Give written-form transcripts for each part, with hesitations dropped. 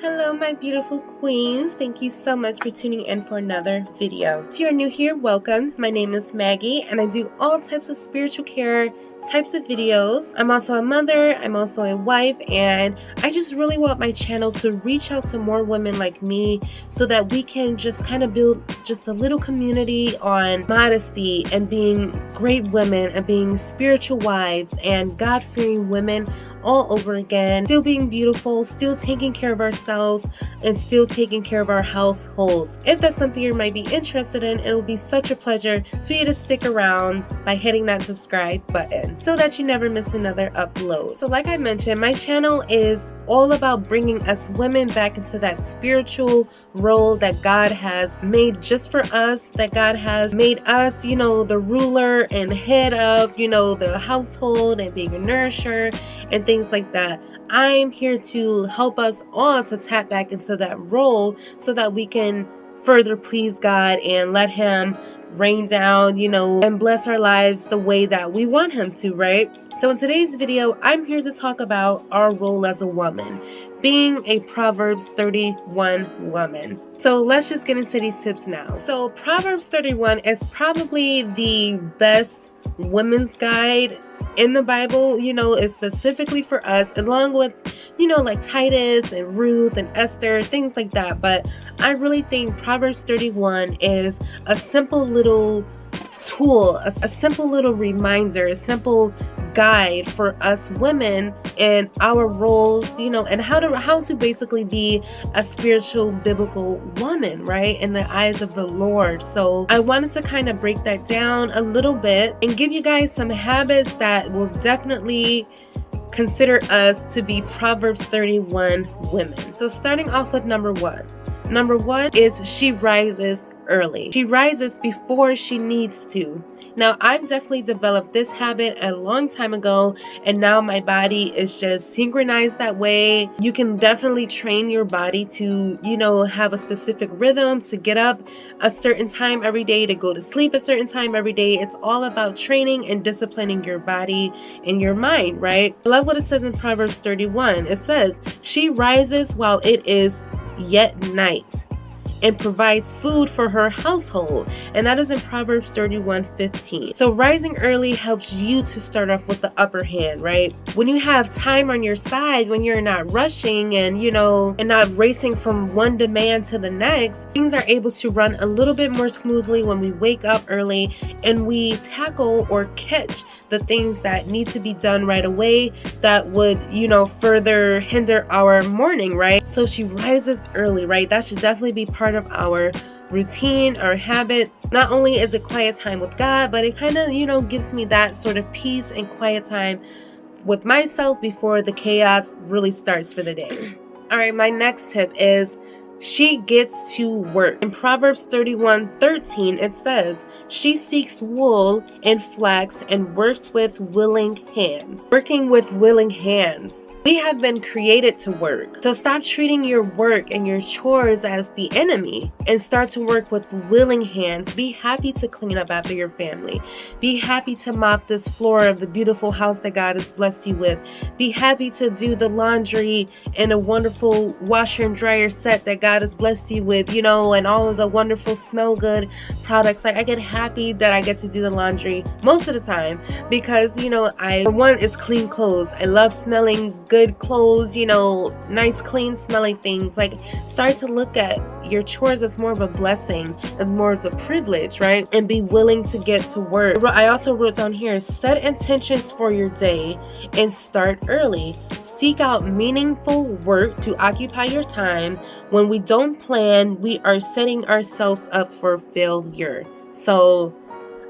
Hello my beautiful queens, thank you so much for tuning in for another video. If you're new here, welcome. My name is Maggie and I do all types of spiritual care types of videos. I'm also a mother, I'm also a wife, and I just really want my channel to reach out to more women like me so that we can just kind of build just a little community on modesty and being great women and being spiritual wives and God-fearing women all over again, still being beautiful, still taking care of ourselves, and still taking care of our households. If that's something you might be interested in, it will be such a pleasure for you to stick around by hitting that subscribe button so that you never miss another upload. So like I mentioned, my channel is all about bringing us women back into that spiritual role that God has made just for us, that God has made us, the ruler and head of, the household and being a nourisher and things like that. I'm here to help us all to tap back into that role so that we can further please God and let Him rain down, and bless our lives the way that we want Him to, right? So in today's video, I'm here to talk about our role as a woman, being a Proverbs 31 woman. So let's just get into these tips now. So Proverbs 31 is probably the best women's guide in the Bible, is specifically for us, along with, like Titus and Ruth and Esther, things like that. But I really think Proverbs 31 is a simple little tool, a simple little reminder, a simple guide for us women in our roles, and how to basically be a spiritual biblical woman, right, in the eyes of the Lord. So I wanted to kind of break that down a little bit and give you guys some habits that will definitely consider us to be Proverbs 31 women. So starting off with number one. Number one is she rises early. She rises before she needs to. Now, I've definitely developed this habit a long time ago, and now my body is just synchronized that way. You can definitely train your body to, have a specific rhythm, to get up a certain time every day, to go to sleep a certain time every day. It's all about training and disciplining your body and your mind, right? I love what it says in Proverbs 31. It says, she rises while it is yet night and provides food for her household. And that is in Proverbs 31:15. So rising early helps you to start off with the upper hand, right? When you have time on your side, when you're not rushing and, and not racing from one demand to the next, things are able to run a little bit more smoothly when we wake up early and we tackle or catch the things that need to be done right away that would, further hinder our morning, right? So she rises early, right? That should definitely be part of our routine, our habit. Not only is it quiet time with God, but it kind of, gives me that sort of peace and quiet time with myself before the chaos really starts for the day. All right, my next tip is she gets to work. In Proverbs 31:13, it says, she seeks wool and flax and works with willing hands. Working with willing hands. We have been created to work. So stop treating your work and your chores as the enemy and start to work with willing hands. Be happy to clean up after your family. Be happy to mop this floor of the beautiful house that God has blessed you with. Be happy to do the laundry and a wonderful washer and dryer set that God has blessed you with, and all of the wonderful smell good products. Like, I get happy that I get to do the laundry most of the time because, one is clean clothes. I love smelling good clothes, nice clean smelling things. Like, start to look at your chores as more of a blessing, as more of a privilege, right? And be willing to get to work. I also wrote down here, set intentions for your day and start early. Seek out meaningful work to occupy your time. When we don't plan, we are setting ourselves up for failure. So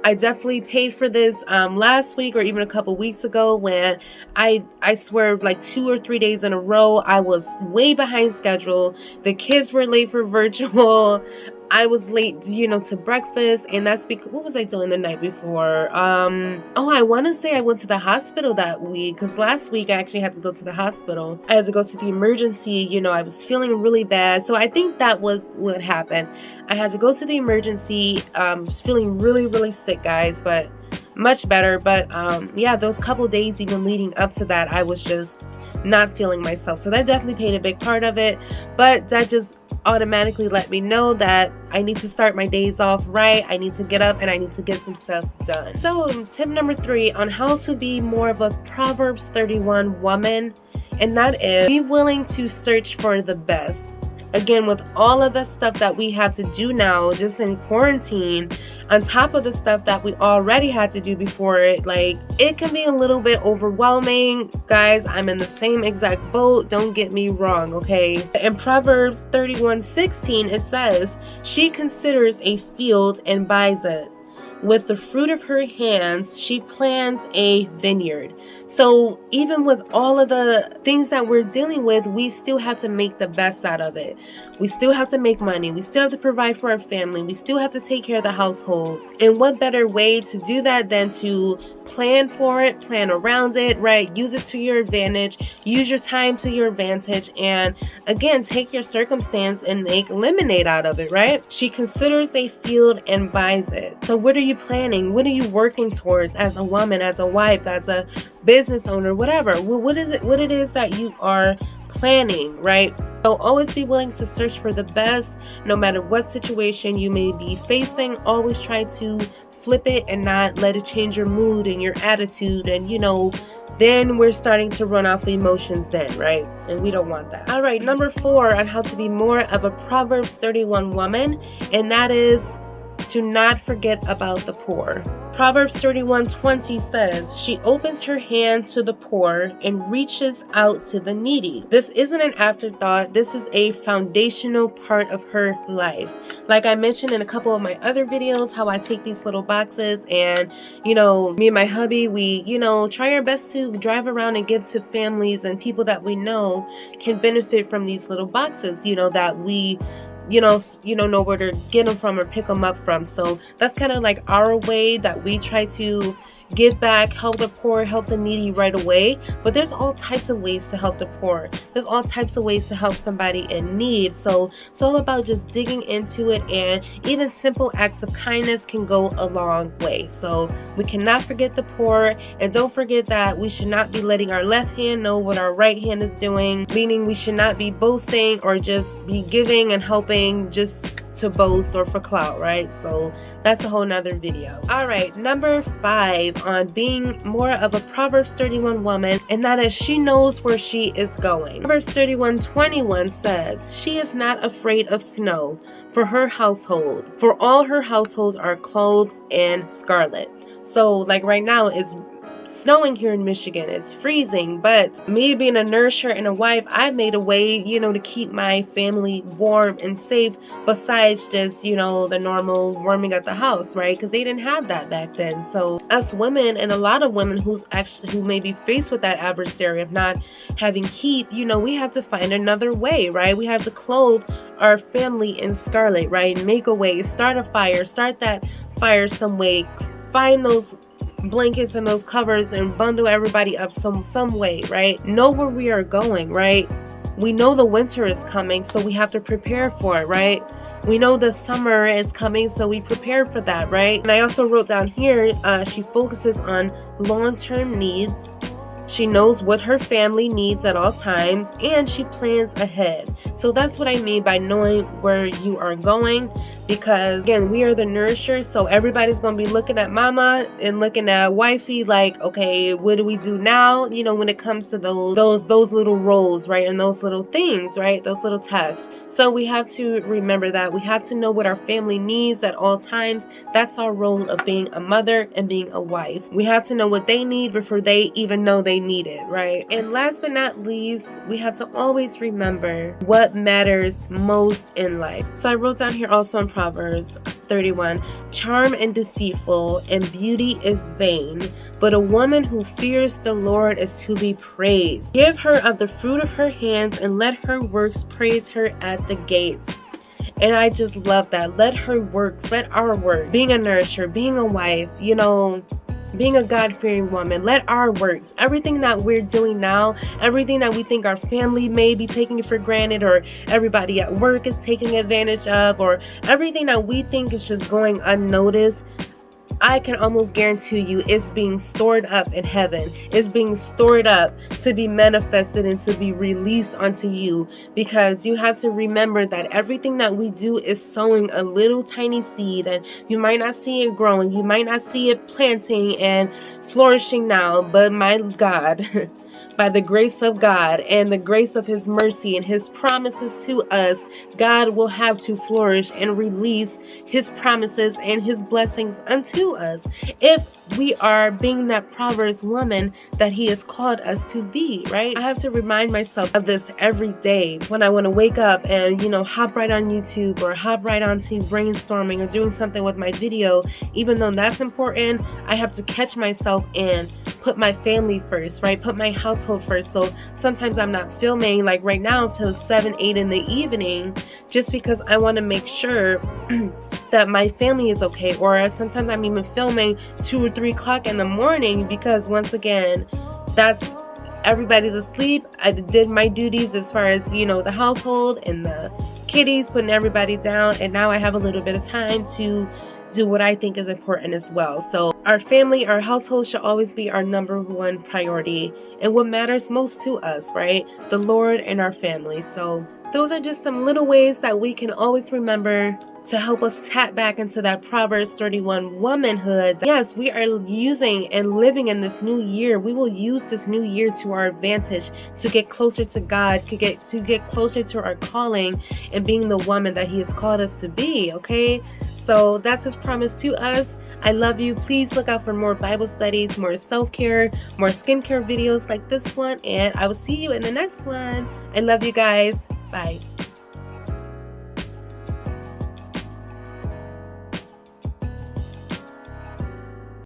I definitely paid for this last week or even a couple weeks ago when I swear like 2 or 3 days in a row I was way behind schedule. The kids were late for virtual. I was late, to breakfast, and that's because, what was I doing the night before? I want to say I went to the hospital that week, because last week I actually had to go to the hospital. I had to go to the emergency, I was feeling really bad, so I think that was what happened. I had to go to the emergency, was feeling really, really sick, guys, but much better. But those couple days even leading up to that, I was just not feeling myself. So that definitely played a big part of it, but that just automatically let me know that I need to start my days off right. I need to get up and I need to get some stuff done. So tip number 3 on how to be more of a Proverbs 31 woman, and that is be willing to search for the best. Again, with all of the stuff that we have to do now, just in quarantine, on top of the stuff that we already had to do before it, like, it can be a little bit overwhelming. Guys, I'm in the same exact boat. Don't get me wrong, okay? In Proverbs 31:16, it says, "She considers a field and buys it. With the fruit of her hands, she plants a vineyard." So even with all of the things that we're dealing with, we still have to make the best out of it. We still have to make money. We still have to provide for our family. We still have to take care of the household. And what better way to do that than to plan for it, plan around it, right? Use it to your advantage. Use your time to your advantage. And again, take your circumstance and make lemonade out of it, right? She considers a field and buys it. So what are you planning? What are you working towards as a woman, as a wife, as a business owner, whatever? What it is that you are planning, right? So always be willing to search for the best, no matter what situation you may be facing. Always try to flip it and not let it change your mood and your attitude. And then we're starting to run off emotions then, right? And we don't want that. All right, number 4 on how to be more of a Proverbs 31 woman, and that is to not forget about the poor. Proverbs 31:20 says, "She opens her hand to the poor and reaches out to the needy." This isn't an afterthought. This is a foundational part of her life. Like I mentioned in a couple of my other videos, how I take these little boxes and, me and my hubby, we, try our best to drive around and give to families and people that we know can benefit from these little boxes, that we know where to get them from or pick them up from. So that's kind of like our way that we try to give back, help the poor, help the needy right away. But there's all types of ways to help the poor. There's all types of ways to help somebody in need. So it's all about just digging into it, and even simple acts of kindness can go a long way. So we cannot forget the poor, and don't forget that we should not be letting our left hand know what our right hand is doing, meaning we should not be boasting or just be giving and helping just to boast or for clout, right? So that's a whole nother video. All right, number 5 on being more of a Proverbs 31 woman, and that is she knows where she is going. Proverbs 31:21 says, "She is not afraid of snow for her household, for all her households are clothed in scarlet." So like right now it's snowing here in Michigan. It's freezing, but me being a nurser and a wife, I made a way, to keep my family warm and safe besides just, the normal warming at the house, right? Because they didn't have that back then. So us women, and a lot of women who may be faced with that adversary of not having heat, we have to find another way, right? We have to clothe our family in scarlet, right? Make a way, start a fire, start that fire some way, find those blankets and those covers and bundle everybody up some way, right? Know where we are going, right? We know the winter is coming, so we have to prepare for it, right? We know the summer is coming, so we prepare for that, right? And I also wrote down here, she focuses on long-term needs. She knows what her family needs at all times, and she plans ahead. So that's what I mean by knowing where you are going, because again, we are the nourishers, so everybody's going to be looking at mama and looking at wifey like, okay, what do we do now? When it comes to those little roles, right? And those little things, right? Those little tasks. So we have to remember that. We have to know what our family needs at all times. That's our role of being a mother and being a wife. We have to know what they need before they even know they need it, right? And last but not least, we have to always remember what matters most in life. So I wrote down here also in Proverbs 31, "Charm and deceitful, and beauty is vain, but a woman who fears the Lord is to be praised. Give her of the fruit of her hands, and let her works praise her at the gates." And I just love that. Let her works, let our work, being a nourisher, being a wife, being a God-fearing woman, let our works, everything that we're doing now, everything that we think our family may be taking for granted, or everybody at work is taking advantage of, or everything that we think is just going unnoticed, I can almost guarantee you it's being stored up in heaven. It's being stored up to be manifested and to be released unto you, because you have to remember that everything that we do is sowing a little tiny seed, and you might not see it growing. You might not see it planting and flourishing now, but my God, by the grace of God and the grace of His mercy and His promises to us, God will have to flourish and release His promises and His blessings unto us if we are being that Proverbs woman that He has called us to be, right? I have to remind myself of this every day when I want to wake up and, hop right on YouTube or hop right onto brainstorming or doing something with my video. Even though that's important, I have to catch myself and put my family first, right? Put my household first. So sometimes I'm not filming like right now till 7, 8 in the evening, just because I want to make sure that my family is okay. Or sometimes I'm even filming 2 or 3 o'clock in the morning, because once again, that's everybody's asleep. I did my duties as far as, the household and the kiddies, putting everybody down. And now I have a little bit of time to do what I think is important as well. So our family, our household should always be our number one priority and what matters most to us, right? The Lord and our family. So those are just some little ways that we can always remember to help us tap back into that Proverbs 31 womanhood. Yes, we are using and living in this new year. We will use this new year to our advantage to get closer to God, to get closer to our calling and being the woman that He has called us to be, okay? So that's His promise to us. I love you. Please look out for more Bible studies, more self-care, more skincare videos like this one, and I will see you in the next one. I love you guys. Bye.